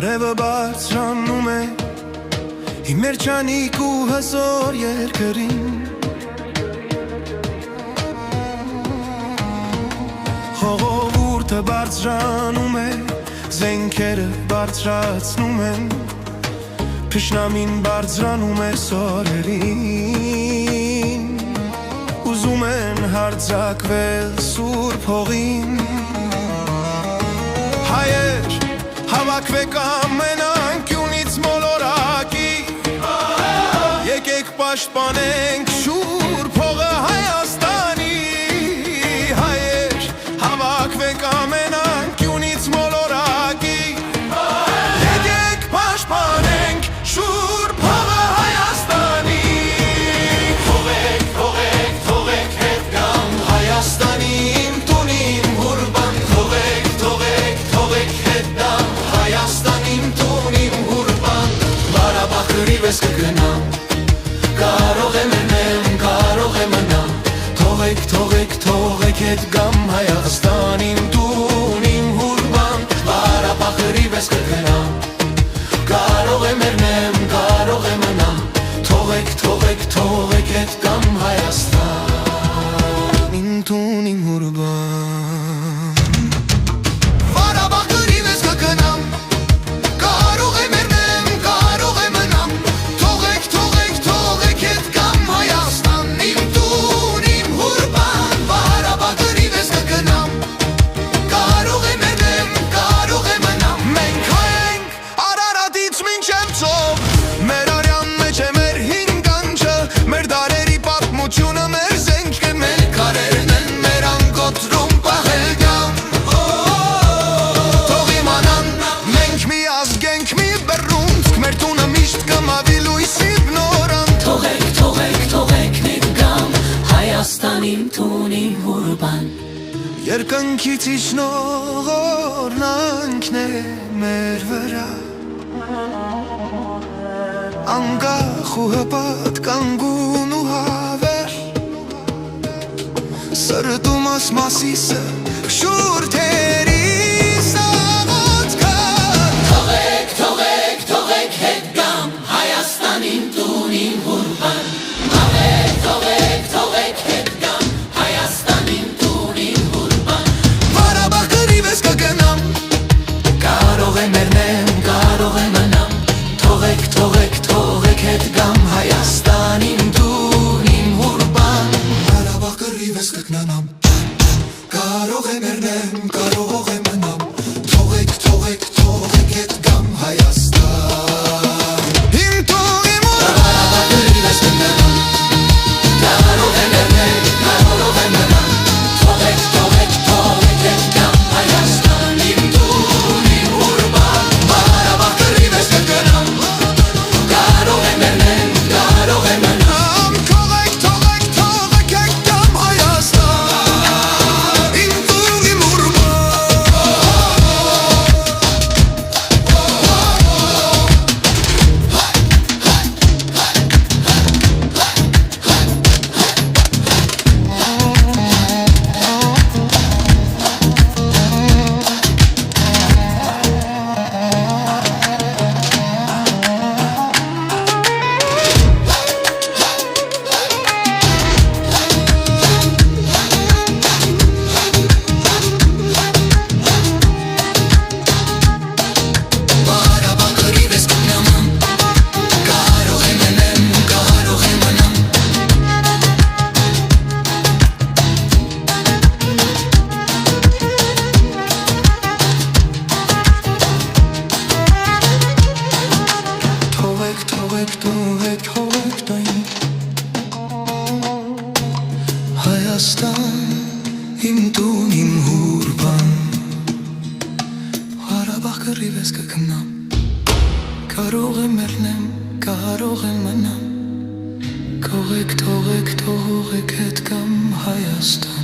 Արևը բարձրանում է իմ երջանիկ ու հզոր երկրին Հողովուրդը բարձրանում է զենքերը բարձրացնում են Փշնամին բարձրանում է սորերին Ուզում են հարձակվել սուրբ հողին Հայեր, հավաքվեք ամեն անկյունից մոլորակի Եկեք պաշտպանենք շուրջ հողը Հայաստանի Հայեր, հավաքվեք ամեն անկյունից մոլորակի Եկեք պաշտպանենք շուրջ հողը Հայաստանի Թողեք, թողեք, թողեք հետ գամ Հայաստանի իմ տուն իմ հուրբան Թողեք, թողեք, թողեք հետ գամ Հայաստանի իմ տուն իմ հուրբան Ղարաբաղը ռիվես կգնամ Կարող եմ մնամ, կարող եմ մնամ Թողեք, թողեք, թողեք հետ գամ Հայաստան իմ տուն իմ հուրբան Ղարաբաղը ռիվես կգնամ Կարող եմ մնամ, կարող եմ մնամ Թողեք, թողեք, թողեք հետ գամ Հայաստան իմ տուն իմ հուրբան Ղարաբաղը ռիվես կգնամ Կարող եմ մնամ, կարող եմ մնամ Թողեք, թողեք, թողեք հետ գամ Հայաստան իմ տուն իմ հուրբան Ղարաբաղը ռիվես կգնամ Կարող եմ մնամ, կարող եմ մնամ Մենք հայենք Արարատից մինչև ծով Մեր արյան մեջ է մեր հինգանչը Մեր դարերի պատմությունը մեր զենքը Մեր քարերն են մեր անկոտրում պահել գամ Թող իմանան մենք մի ազգ ենք մի բռունցք Մեր տունը միշտ կմավի լույսի բնորան Թողեք, թողեք, թողեք նետ գամ Հայաստան իմ տուն իմ հուրբան Երկնքից իջնող օրնանքն է մեր վրա Անկախ ու հպատ կանգուն ու հավեր Սրտումս մասիսը շուրթերի սաղոտքը Թողեք, թողեք, թողեք հետ գամ Հայաստան իմ տուն իմ հուրբան Թողեք, թողեք, թողեք հետ գամ Հայաստան իմ տուն իմ հուրբան Ղարաբաղը ռիվես կգնամ Կարող եմ մեռնեմ, կարող եմ մնամ Թողեք, թողեք, թողեք հետ գամ Հայաստան իմ տուն իմ հուրբան Ղարաբաղը ռիվես կգնամ Կարող եմ մեռնեմ, կարող եմ մնամ Թողեք, թողեք, թողեք հետ գամ Հայաստան Իմ տուն իմ հուրբան Ղարաբաղը ռիվես կգնամ Կարող եմ մեռնել, կարող եմ մնամ Թողեք, թողեք, թողեք հետ գամ Հայաստան իմ տուն իմ հուրբան Ղարաբաղը ռիվես կգնամ Կարող եմ մեռնել, կարող եմ մնամ Թողեք, թողեք, թողեք հետ գամ Հայաստան Իմ տուն իմ հուրբան Ղարաբաղը ռիվես կգնամ Կարող եմ մնամ, կարող եմ մնամ Թողեք, թողեք, թողեք, թողեք տային Հայաստան իմ տուն իմ հուրբան Ղարաբաղը ռիվես կգնամ Կարող եմ մեռնեմ, կարող եմ մնամ Թողեք, թողեք, թողեք հետ գամ Հայաստան